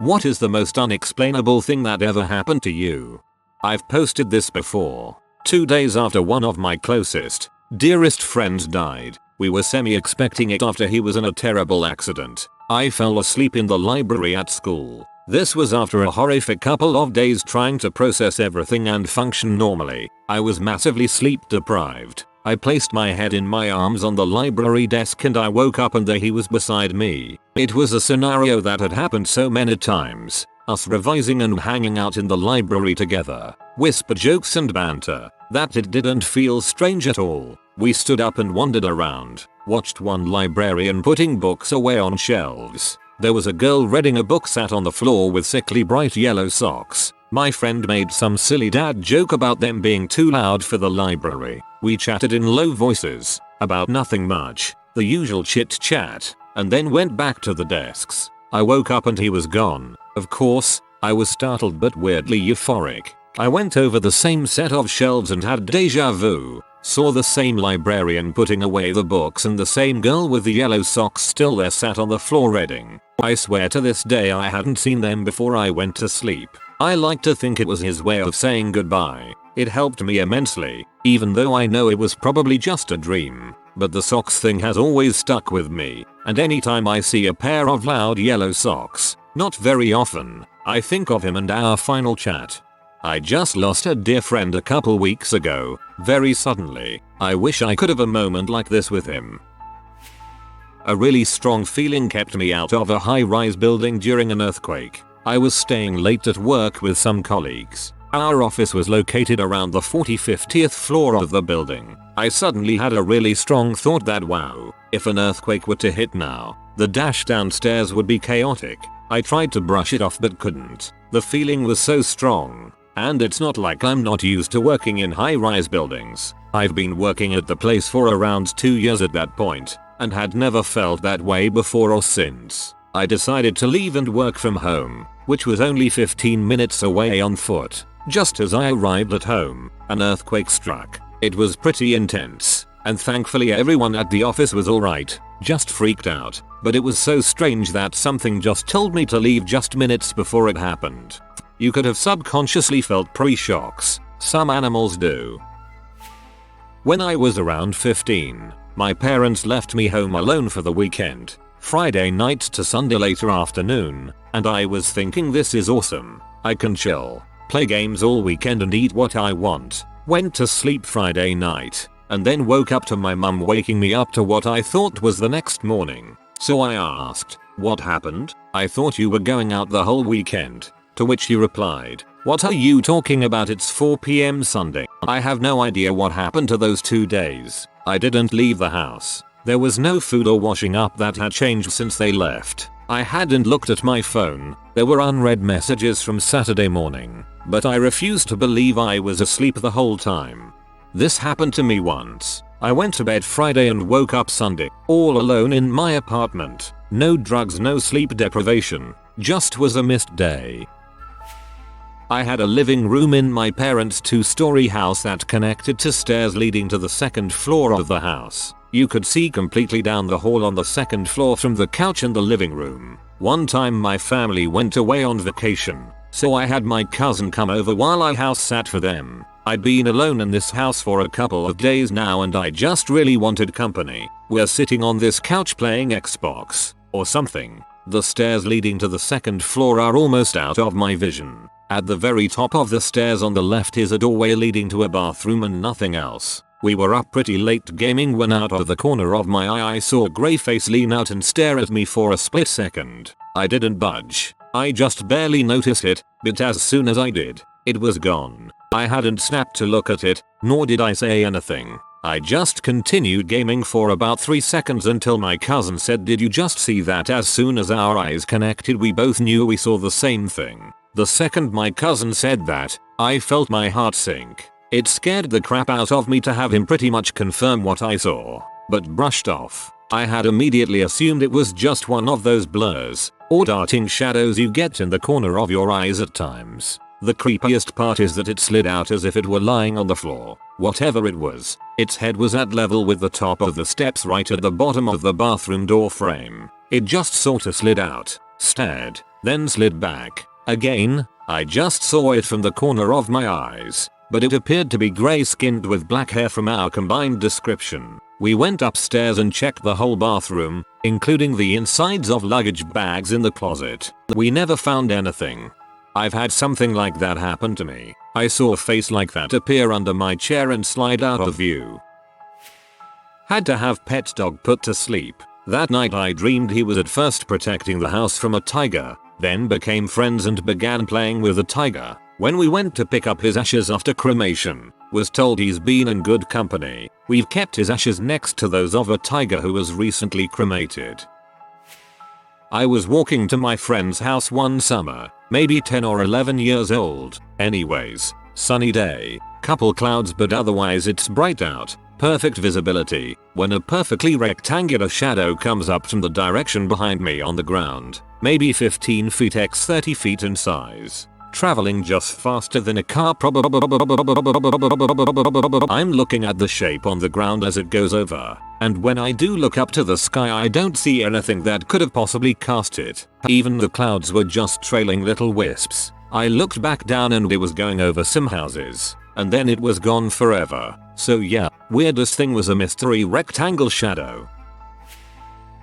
What is the most unexplainable thing that ever happened to you? I've posted this before. 2 days after one of my closest, dearest friends died, we were semi-expecting it after he was in a terrible accident. I fell asleep in the library at school. This was after a horrific couple of days trying to process everything and function normally. I was massively sleep deprived. I placed my head in my arms on the library desk and I woke up and there he was beside me. It was a scenario that had happened so many times. Us revising and hanging out in the library together. Whisper jokes and banter. That it didn't feel strange at all. We stood up and wandered around. Watched one librarian putting books away on shelves. There was a girl reading a book sat on the floor with sickly bright yellow socks. My friend made some silly dad joke about them being too loud for the library. We chatted in low voices, about nothing much, the usual chit chat, and then went back to the desks. I woke up and he was gone. Of course, I was startled but weirdly euphoric. I went over the same set of shelves and had deja vu. Saw the same librarian putting away the books and the same girl with the yellow socks still there sat on the floor reading. I swear to this day I hadn't seen them before I went to sleep. I like to think it was his way of saying goodbye. It helped me immensely, even though I know it was probably just a dream. But the socks thing has always stuck with me, and anytime I see a pair of loud yellow socks, not very often, I think of him and our final chat. I just lost a dear friend a couple weeks ago, very suddenly. I wish I could have a moment like this with him. A really strong feeling kept me out of a high-rise building during an earthquake. I was staying late at work with some colleagues. Our office was located around the 40-50th floor of the building. I suddenly had a really strong thought that wow, if an earthquake were to hit now, the dash downstairs would be chaotic. I tried to brush it off but couldn't. The feeling was so strong. And it's not like I'm not used to working in high-rise buildings. I've been working at the place for around 2 years at that point, and had never felt that way before or since. I decided to leave and work from home, which was only 15 minutes away on foot. Just as I arrived at home, an earthquake struck. It was pretty intense, and thankfully everyone at the office was alright, just freaked out. But it was so strange that something just told me to leave just minutes before it happened. You could have subconsciously felt pre-shocks. Some animals do. When I was around 15, my parents left me home alone for the weekend, Friday night to Sunday later afternoon, and I was thinking this is awesome. I can chill, play games all weekend and eat what I want. Went to sleep Friday night, and then woke up to my mum waking me up to what I thought was the next morning. So I asked, "What happened? I thought you were going out the whole weekend." To which she replied, "What are you talking about? It's 4 PM Sunday." I have no idea what happened to those 2 days. I didn't leave the house. There was no food or washing up that had changed since they left. I hadn't looked at my phone. There were unread messages from Saturday morning, but I refused to believe I was asleep the whole time. This happened to me once. I went to bed Friday and woke up Sunday, all alone in my apartment. No drugs, no sleep deprivation. Just was a missed day. I had a living room in my parents' 2-story house that connected to stairs leading to the second floor of the house. You could see completely down the hall on the second floor from the couch in the living room. One time my family went away on vacation, so I had my cousin come over while I house sat for them. I'd been alone in this house for a couple of days now and I just really wanted company. We're sitting on this couch playing Xbox or something. The stairs leading to the second floor are almost out of my vision. At the very top of the stairs on the left is a doorway leading to a bathroom and nothing else. We were up pretty late gaming when out of the corner of my eye I saw a grey face lean out and stare at me for a split second. I didn't budge. I just barely noticed it, but as soon as I did, it was gone. I hadn't snapped to look at it, nor did I say anything. I just continued gaming for about 3 seconds until my cousin said, "Did you just see that?" As soon as our eyes connected we both knew we saw the same thing. The second my cousin said that, I felt my heart sink. It scared the crap out of me to have him pretty much confirm what I saw, but brushed off. I had immediately assumed it was just one of those blurs, or darting shadows you get in the corner of your eyes at times. The creepiest part is that it slid out as if it were lying on the floor. Whatever it was, its head was at level with the top of the steps right at the bottom of the bathroom door frame. It just sorta slid out, stared, then slid back. Again, I just saw it from the corner of my eyes, but it appeared to be grey skinned with black hair from our combined description. We went upstairs and checked the whole bathroom, including the insides of luggage bags in the closet. We never found anything. I've had something like that happen to me. I saw a face like that appear under my chair and slide out of view. Had to have pet dog put to sleep. That night I dreamed he was at first protecting the house from a tiger, then became friends and began playing with the tiger. When we went to pick up his ashes after cremation, was told he's been in good company. We've kept his ashes next to those of a tiger who was recently cremated. I was walking to my friend's house one summer, maybe 10 or 11 years old. Anyways, sunny day, couple clouds but otherwise it's bright out, perfect visibility, when a perfectly rectangular shadow comes up from the direction behind me on the ground, maybe 15 feet x 30 feet in size. Traveling just faster than a car I'm looking at the shape on the ground as it goes over, and when I do look up to the sky I don't see anything that could have possibly cast it. Even the clouds were just trailing little wisps. I looked back down and it was going over some houses, and then it was gone forever. So yeah, weirdest thing was a mystery rectangle shadow.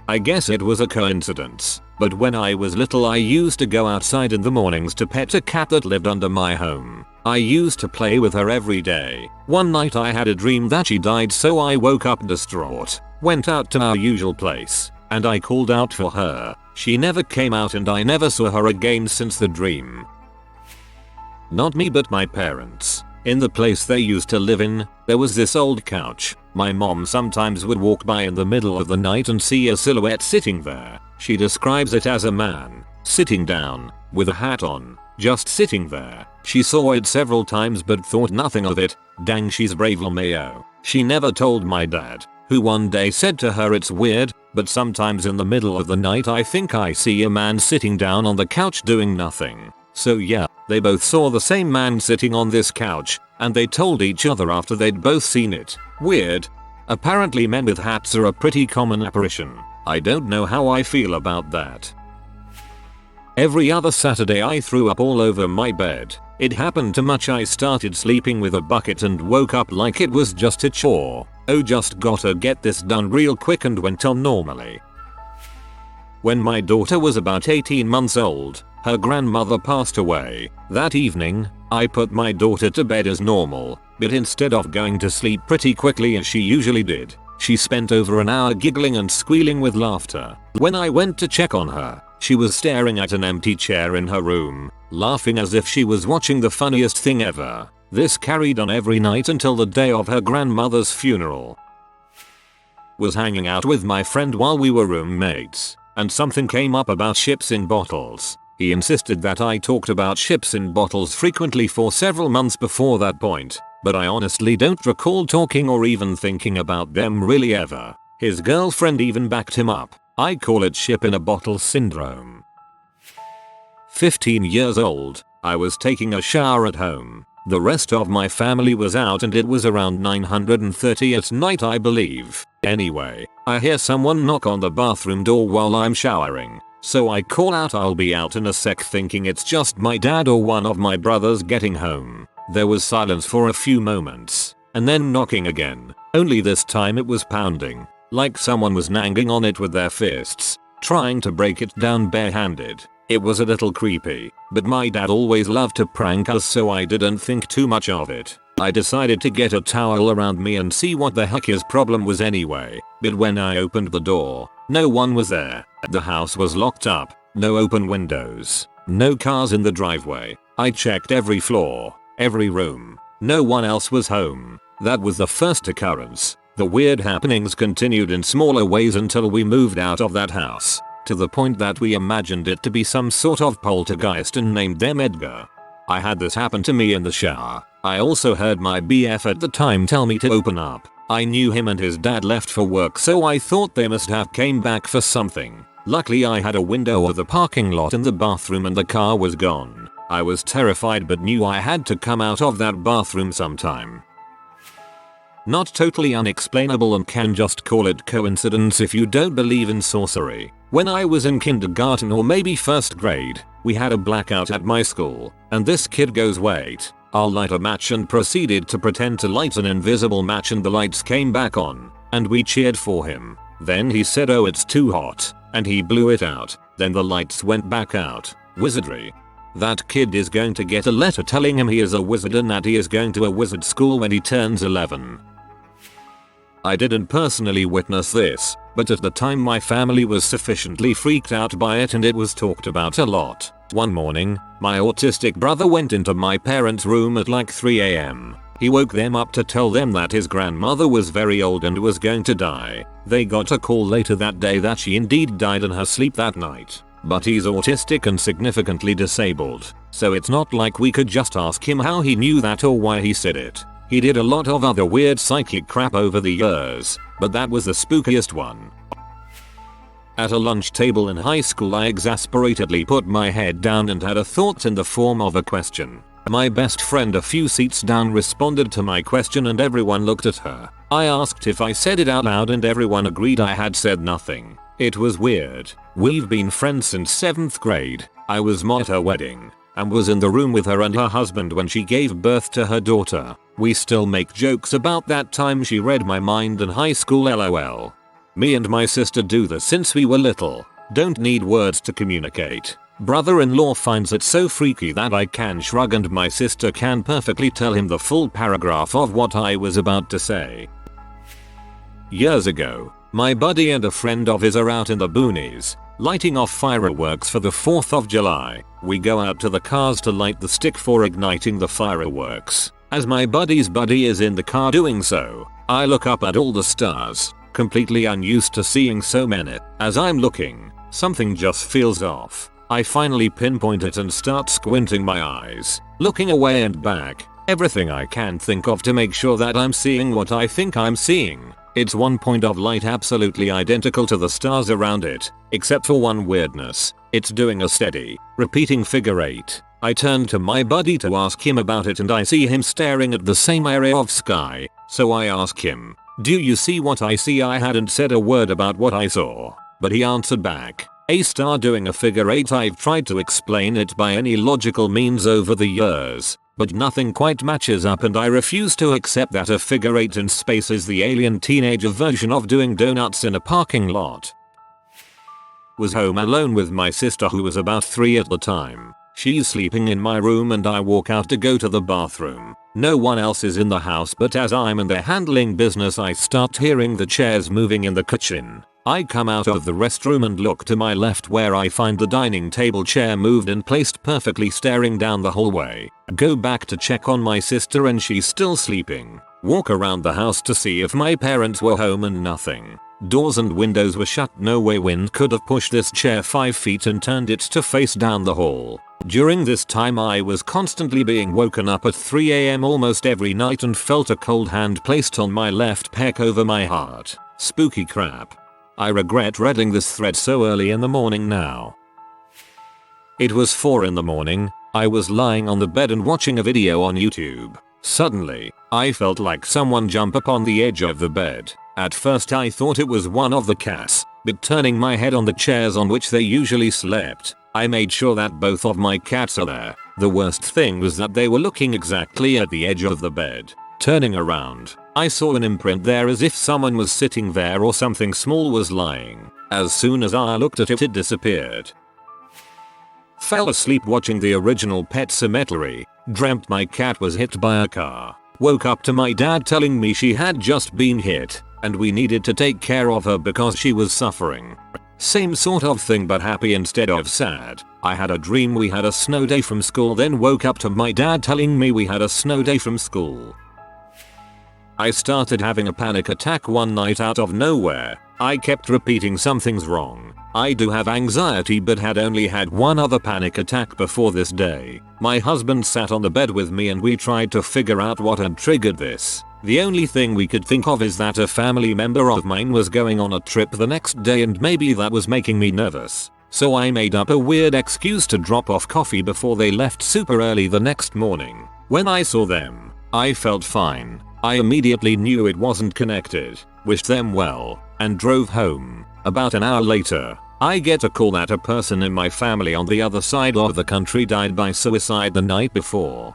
I guess it was a coincidence, but when I was little I used to go outside in the mornings to pet a cat that lived under my home. I used to play with her every day. One night I had a dream that she died, so I woke up distraught, went out to our usual place, and I called out for her. She never came out and I never saw her again since the dream. Not me but my parents. In the place they used to live in, there was this old couch. My mom sometimes would walk by in the middle of the night and see a silhouette sitting there. She describes it as a man, sitting down, with a hat on, just sitting there. She saw it several times but thought nothing of it. Dang, she's brave LMAO. She never told my dad, who one day said to her it's weird, but sometimes in the middle of the night I think I see a man sitting down on the couch doing nothing. So yeah, they both saw the same man sitting on this couch, and they told each other after they'd both seen it. Weird. Apparently men with hats are a pretty common apparition. I don't know how I feel about that. Every other Saturday I threw up all over my bed. It happened too much I started sleeping with a bucket and woke up like it was just a chore. Oh, just gotta get this done real quick and went on normally. When my daughter was about 18 months old, her grandmother passed away. That evening, I put my daughter to bed as normal, but instead of going to sleep pretty quickly as she usually did, she spent over an hour giggling and squealing with laughter. When I went to check on her, she was staring at an empty chair in her room, laughing as if she was watching the funniest thing ever. This carried on every night until the day of her grandmother's funeral. Was hanging out with my friend while we were roommates, and something came up about ships in bottles. He insisted that I talked about ships in bottles frequently for several months before that point, but I honestly don't recall talking or even thinking about them really ever. His girlfriend even backed him up. I call it ship in a bottle syndrome. 15 years old, I was taking a shower at home. The rest of my family was out and it was around 9:30 at night I believe. Anyway, I hear someone knock on the bathroom door while I'm showering. So I call out I'll be out in a sec, thinking it's just my dad or one of my brothers getting home. There was silence for a few moments, and then knocking again, only this time it was pounding, like someone was nagging on it with their fists, trying to break it down barehanded. It was a little creepy, but my dad always loved to prank us, so I didn't think too much of it. I decided to get a towel around me and see what the heck his problem was anyway, but when I opened the door, no one was there. The house was locked up, no open windows, no cars in the driveway. I checked every floor, every room. No one else was home. That was the first occurrence. The weird happenings continued in smaller ways until we moved out of that house, to the point that we imagined it to be some sort of poltergeist and named them Edgar. I had this happen to me in the shower. I also heard my BF at the time tell me to open up. I knew him and his dad left for work, so I thought they must have came back for something. Luckily I had a window of the parking lot in the bathroom and the car was gone. I was terrified but knew I had to come out of that bathroom sometime. Not totally unexplainable and can just call it coincidence if you don't believe in sorcery. When I was in kindergarten or maybe first grade, we had a blackout at my school, and this kid goes, "Wait, I'll light a match," and proceeded to pretend to light an invisible match, and the lights came back on, and we cheered for him. Then he said, "Oh, it's too hot," and he blew it out. Then the lights went back out. Wizardry. That kid is going to get a letter telling him he is a wizard and that he is going to a wizard school when he turns 11. I didn't personally witness this, but at the time my family was sufficiently freaked out by it and it was talked about a lot. One morning, my autistic brother went into my parents' room at like 3 AM. He woke them up to tell them that his grandmother was very old and was going to die. They got a call later that day that she indeed died in her sleep that night. But he's autistic and significantly disabled, so it's not like we could just ask him how he knew that or why he said it. He did a lot of other weird psychic crap over the years, but that was the spookiest one. At a lunch table in high school, I exasperatedly put my head down and had a thought in the form of a question. My best friend a few seats down responded to my question and everyone looked at her. I asked if I said it out loud and everyone agreed I had said nothing. It was weird. We've been friends since 7th grade. I was at her wedding and was in the room with her and her husband when she gave birth to her daughter. We still make jokes about that time she read my mind in high school, lol. Me and my sister do this since we were little. Don't need words to communicate. Brother-in-law finds it so freaky that I can shrug and my sister can perfectly tell him the full paragraph of what I was about to say. Years ago, my buddy and a friend of his are out in the boonies, lighting off fireworks for the 4th of July. We go out to the cars to light the stick for igniting the fireworks. As my buddy's buddy is in the car doing so, I look up at all the stars, completely unused to seeing so many. As I'm looking, something just feels off. I finally pinpoint it and start squinting my eyes, looking away and back, everything I can think of to make sure that I'm seeing what I think I'm seeing. It's one point of light absolutely identical to the stars around it, except for one weirdness. It's doing a steady, repeating figure 8. I turn to my buddy to ask him about it and I see him staring at the same area of sky, so I ask him, "Do you see what I see?" I hadn't said a word about what I saw, but he answered back, "A star doing a figure 8. I've tried to explain it by any logical means over the years, but nothing quite matches up and I refuse to accept that a figure 8 in space is the alien teenager version of doing donuts in a parking lot." Was home alone with my sister who was about 3 at the time. She's sleeping in my room and I walk out to go to the bathroom. No one else is in the house, but as I'm in there handling business I start hearing the chairs moving in the kitchen. I come out of the restroom and look to my left where I find the dining table chair moved and placed perfectly staring down the hallway. Go back to check on my sister and she's still sleeping. Walk around the house to see if my parents were home and nothing. Doors and windows were shut. No way wind could have pushed this chair 5 feet and turned it to face down the hall. During this time I was constantly being woken up at 3 AM almost every night and felt a cold hand placed on my left pec over my heart. Spooky crap. I regret reading this thread so early in the morning now. It was 4 in the morning. I was lying on the bed and watching a video on YouTube. Suddenly, I felt like someone jump upon the edge of the bed. At first I thought it was one of the cats, but turning my head on the chairs on which they usually slept, I made sure that both of my cats are there. The worst thing was that they were looking exactly at the edge of the bed. Turning around, I saw an imprint there as if someone was sitting there or something small was lying. As soon as I looked at it, it disappeared. Fell asleep watching the original Pet Sematary. Dreamt my cat was hit by a car. Woke up to my dad telling me she had just been hit and we needed to take care of her because she was suffering. Same sort of thing but happy instead of sad. I had a dream we had a snow day from school, then woke up to my dad telling me we had a snow day from school. I started having a panic attack one night out of nowhere. I kept repeating something's wrong. I do have anxiety but had only had one other panic attack before this day. My husband sat on the bed with me and we tried to figure out what had triggered this. The only thing we could think of is that a family member of mine was going on a trip the next day and maybe that was making me nervous. So I made up a weird excuse to drop off coffee before they left super early the next morning. When I saw them, I felt fine. I immediately knew it wasn't connected, wished them well, and drove home. About an hour later, I get a call that a person in my family on the other side of the country died by suicide the night before.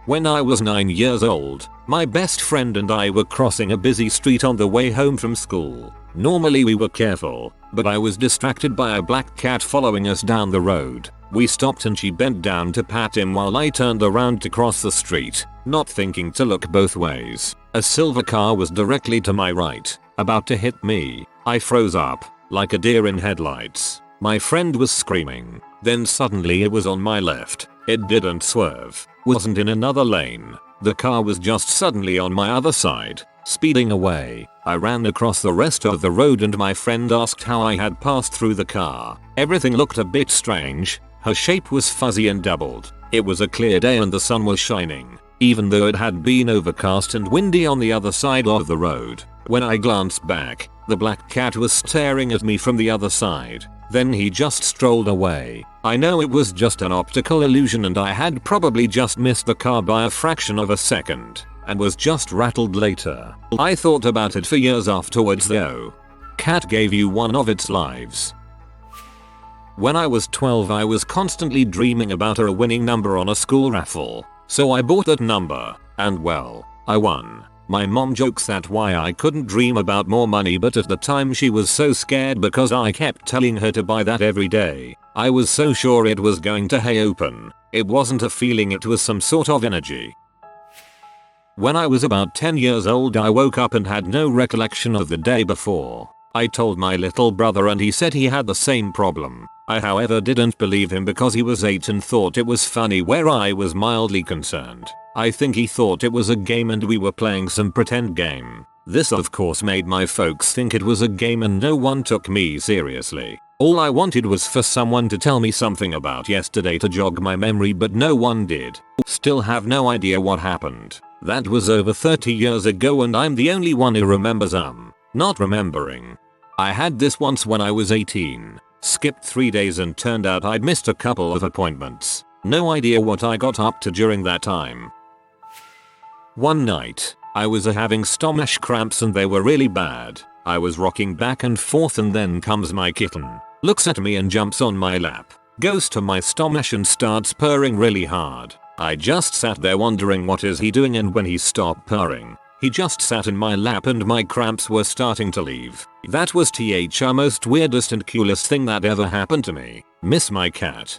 When I was 9 years old, my best friend and I were crossing a busy street on the way home from school. Normally we were careful, but I was distracted by a black cat following us down the road. We stopped and she bent down to pat him while I turned around to cross the street, not thinking to look both ways. A silver car was directly to my right, about to hit me. I froze up, like a deer in headlights. My friend was screaming. Then suddenly it was on my left. It didn't swerve, wasn't in another lane. The car was just suddenly on my other side, speeding away. I ran across the rest of the road and my friend asked how I had passed through the car. Everything looked a bit strange. Her shape was fuzzy and doubled. It was a clear day and the sun was shining, even though it had been overcast and windy on the other side of the road. When I glanced back, the black cat was staring at me from the other side. Then he just strolled away. I know it was just an optical illusion and I had probably just missed the car by a fraction of a second, and was just rattled later. I thought about it for years afterwards though. Cat gave you one of its lives. When I was 12 I was constantly dreaming about a winning number on a school raffle, so I bought that number, and well, I won. My mom jokes that why I couldn't dream about more money, but at the time she was so scared because I kept telling her to buy that every day. I was so sure it was going to open. It wasn't a feeling, it was some sort of energy. When I was about 10 years old I woke up and had no recollection of the day before. I told my little brother and he said he had the same problem. I however didn't believe him because he was 8 and thought it was funny, where I was mildly concerned. I think he thought it was a game and we were playing some pretend game. This of course made my folks think it was a game and no one took me seriously. All I wanted was for someone to tell me something about yesterday to jog my memory, but no one did. Still have no idea what happened. That was over 30 years ago and I'm the only one who remembers not remembering. I had this once when I was 18. Skipped 3 days and turned out I'd missed a couple of appointments. No idea what I got up to during that time. One night, I was having stomach cramps and they were really bad. I was rocking back and forth and then comes my kitten, looks at me and jumps on my lap, goes to my stomach and starts purring really hard. I just sat there wondering what is he doing, and when he stopped purring, he just sat in my lap and my cramps were starting to leave. That was the most weirdest and coolest thing that ever happened to me. Miss my cat.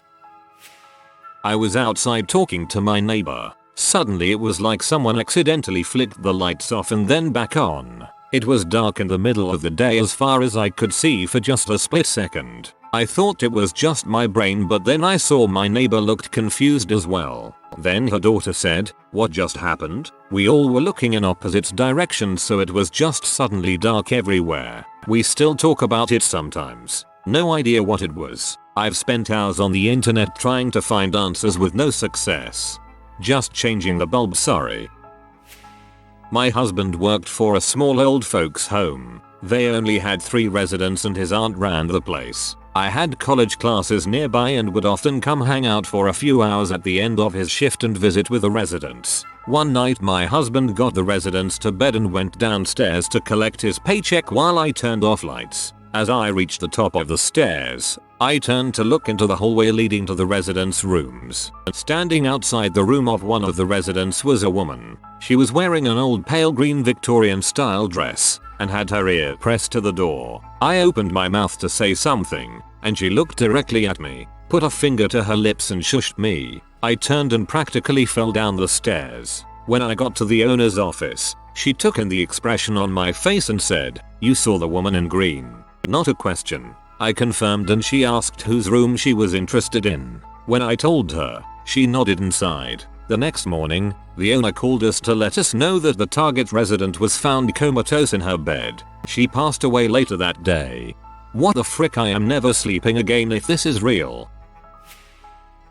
I was outside talking to my neighbor. Suddenly it was like someone accidentally flicked the lights off and then back on. It was dark in the middle of the day as far as I could see for just a split second. I thought it was just my brain, but then I saw my neighbor looked confused as well. Then her daughter said, "What just happened?" We all were looking in opposite directions, so it was just suddenly dark everywhere. We still talk about it sometimes. No idea what it was. I've spent hours on the internet trying to find answers with no success. Just changing the bulb, sorry. My husband worked for a small old folks home. They only had 3 residents and his aunt ran the place. I had college classes nearby and would often come hang out for a few hours at the end of his shift and visit with the residents. One night my husband got the residents to bed and went downstairs to collect his paycheck while I turned off lights. As I reached the top of the stairs, I turned to look into the hallway leading to the residents' rooms. Standing outside the room of one of the residents was a woman. She was wearing an old pale green Victorian style dress and had her ear pressed to the door. I opened my mouth to say something, and she looked directly at me, put a finger to her lips and shushed me. I turned and practically fell down the stairs. When I got to the owner's office, she took in the expression on my face and said, "You saw the woman in green?" Not a question. I confirmed and she asked whose room she was interested in. When I told her, she nodded inside. The next morning, the owner called us to let us know that the target resident was found comatose in her bed. She passed away later that day. What the frick, I am never sleeping again if this is real.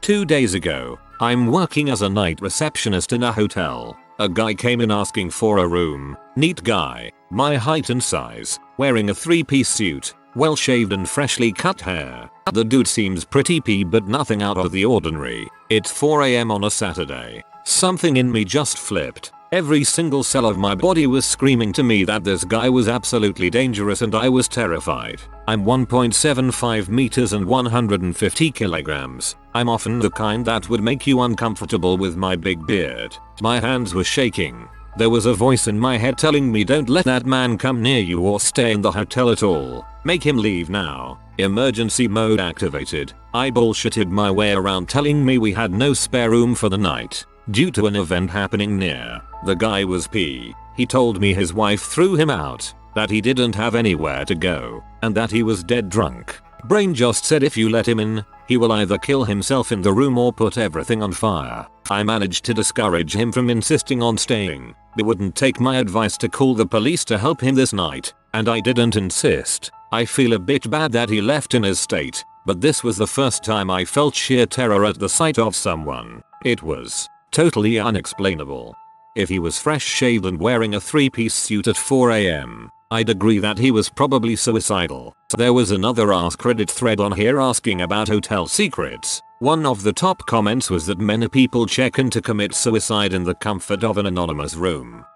2 days ago, I'm working as a night receptionist in a hotel. A guy came in asking for a room. Neat guy, my height and size, wearing a 3-piece suit, well shaved and freshly cut hair. The dude seems pretty p but nothing out of the ordinary. It's 4 AM on a Saturday. Something in me just flipped. Every single cell of my body was screaming to me that this guy was absolutely dangerous and I was terrified. I'm 1.75 meters and 150 kilograms. I'm often the kind that would make you uncomfortable with my big beard. My hands were shaking. There was a voice in my head telling me don't let that man come near you or stay in the hotel at all. Make him leave now. Emergency mode activated. I bullshitted my way around telling me we had no spare room for the night due to an event happening near. The guy was P. He told me his wife threw him out, that he didn't have anywhere to go, and that he was dead drunk. Brain just said if you let him in, he will either kill himself in the room or put everything on fire. I managed to discourage him from insisting on staying. He wouldn't take my advice to call the police to help him this night, and I didn't insist. I feel a bit bad that he left in his state, but this was the first time I felt sheer terror at the sight of someone. It was totally unexplainable. If he was fresh shaved and wearing a 3-piece suit at 4 AM, I'd agree that he was probably suicidal. There was another AskReddit thread on here asking about hotel secrets. One of the top comments was that many people check in to commit suicide in the comfort of an anonymous room.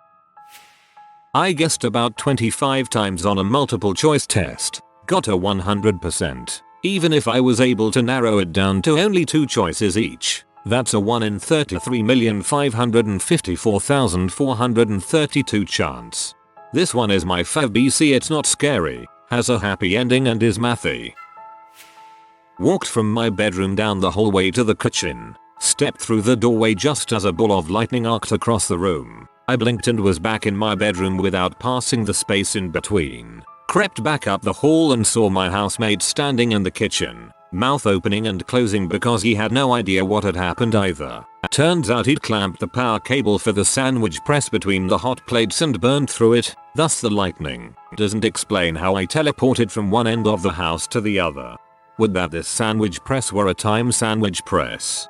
I guessed about 25 times on a multiple choice test, got a 100%. Even if I was able to narrow it down to only 2 choices each, that's a 1 in 33,554,432 chance. This one is my fav BC. It's not scary, has a happy ending and is mathy. Walked from my bedroom down the hallway to the kitchen, stepped through the doorway just as a ball of lightning arced across the room. I blinked and was back in my bedroom without passing the space in between. Crept back up the hall and saw my housemate standing in the kitchen, mouth opening and closing because he had no idea what had happened either. Turns out he'd clamped the power cable for the sandwich press between the hot plates and burned through it, thus the lightning. Doesn't explain how I teleported from one end of the house to the other. Would that this sandwich press were a time sandwich press.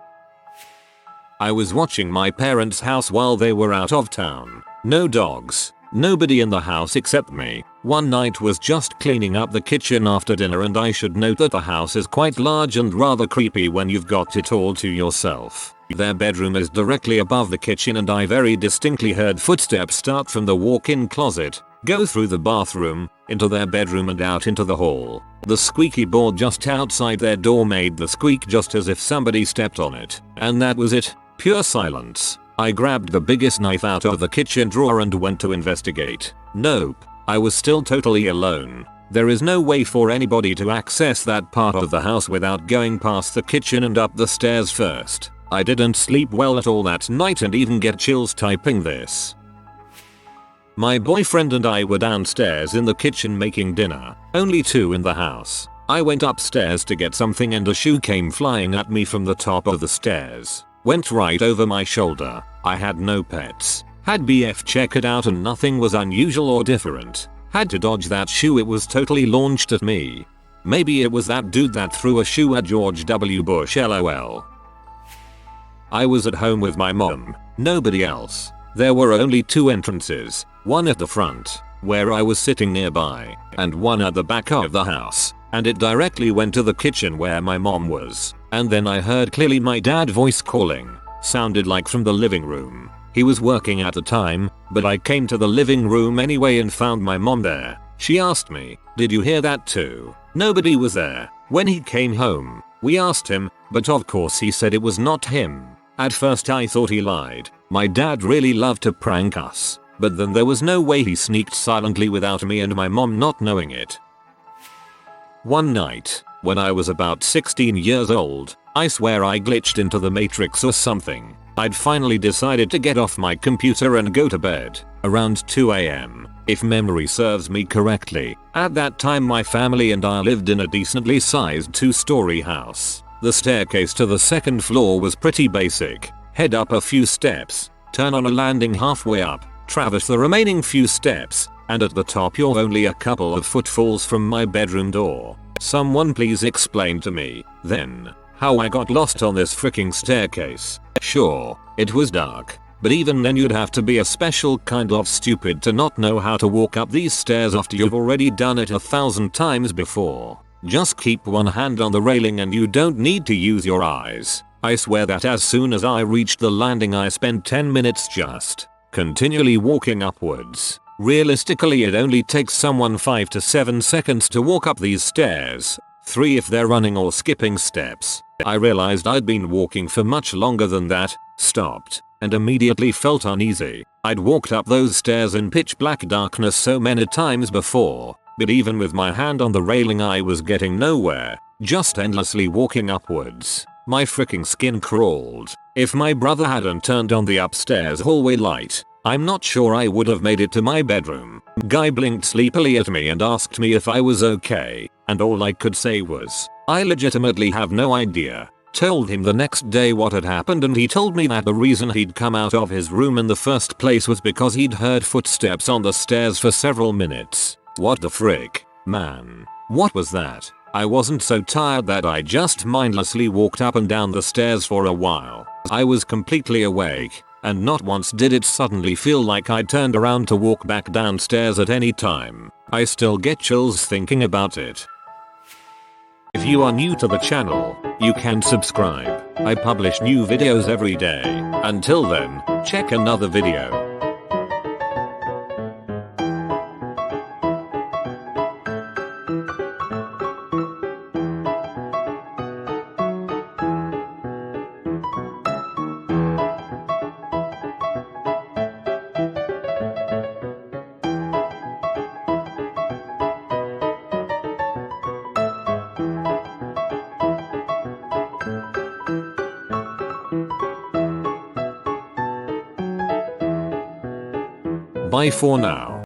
I was watching my parents' house while they were out of town. No dogs. Nobody in the house except me. One night was just cleaning up the kitchen after dinner, and I should note that the house is quite large and rather creepy when you've got it all to yourself. Their bedroom is directly above the kitchen and I very distinctly heard footsteps start from the walk-in closet, go through the bathroom, into their bedroom and out into the hall. The squeaky board just outside their door made the squeak just as if somebody stepped on it. And that was it. Pure silence. I grabbed the biggest knife out of the kitchen drawer and went to investigate. Nope. I was still totally alone. There is no way for anybody to access that part of the house without going past the kitchen and up the stairs first. I didn't sleep well at all that night and even get chills typing this. My boyfriend and I were downstairs in the kitchen making dinner, only 2 in the house. I went upstairs to get something and a shoe came flying at me from the top of the stairs. Went right over my shoulder. I had no pets. Had BF check it out and nothing was unusual or different. Had to dodge that shoe, it was totally launched at me. Maybe it was that dude that threw a shoe at George W. Bush LOL. I was at home with my mom, nobody else. There were only 2 entrances, one at the front, where I was sitting nearby, and one at the back of the house, and it directly went to the kitchen where my mom was. And then I heard clearly my dad voice calling, sounded like from the living room. He was working at the time, but I came to the living room anyway and found my mom there. She asked me, "Did you hear that too?" Nobody was there. When he came home, we asked him, but of course he said it was not him. At first I thought he lied. My dad really loved to prank us, but then there was no way he sneaked silently without me and my mom not knowing it. One night, when I was about 16 years old, I swear I glitched into the Matrix or something. I'd finally decided to get off my computer and go to bed, around 2 AM, if memory serves me correctly. At that time my family and I lived in a decently sized 2-story house. The staircase to the 2nd floor was pretty basic. Head up a few steps, turn on a landing halfway up, traverse the remaining few steps, and at the top you're only a couple of footfalls from my bedroom door. Someone please explain to me, then, how I got lost on this freaking staircase. Sure, it was dark, but even then you'd have to be a special kind of stupid to not know how to walk up these stairs after you've already done it 1,000 times before. Just keep one hand on the railing and you don't need to use your eyes. I swear that as soon as I reached the landing I spent 10 minutes just continually walking upwards. Realistically, it only takes someone 5 to 7 seconds to walk up these stairs, 3 if they're running or skipping steps. I realized I'd been walking for much longer than that, stopped, and immediately felt uneasy. I'd walked up those stairs in pitch black darkness so many times before, but even with my hand on the railing I was getting nowhere, just endlessly walking upwards. My freaking skin crawled. If my brother hadn't turned on the upstairs hallway light, I'm not sure I would have made it to my bedroom. Guy blinked sleepily at me and asked me if I was okay, and all I could say was, I legitimately have no idea. Told him the next day what had happened, and he told me that the reason he'd come out of his room in the first place was because he'd heard footsteps on the stairs for several minutes. What the frick, man? What was that? I wasn't so tired that I just mindlessly walked up and down the stairs for a while. I was completely awake, and not once did it suddenly feel like I turned around to walk back downstairs at any time. I still get chills thinking about it. If you are new to the channel, you can subscribe. I publish new videos every day. Until then, check another video. Bye for now.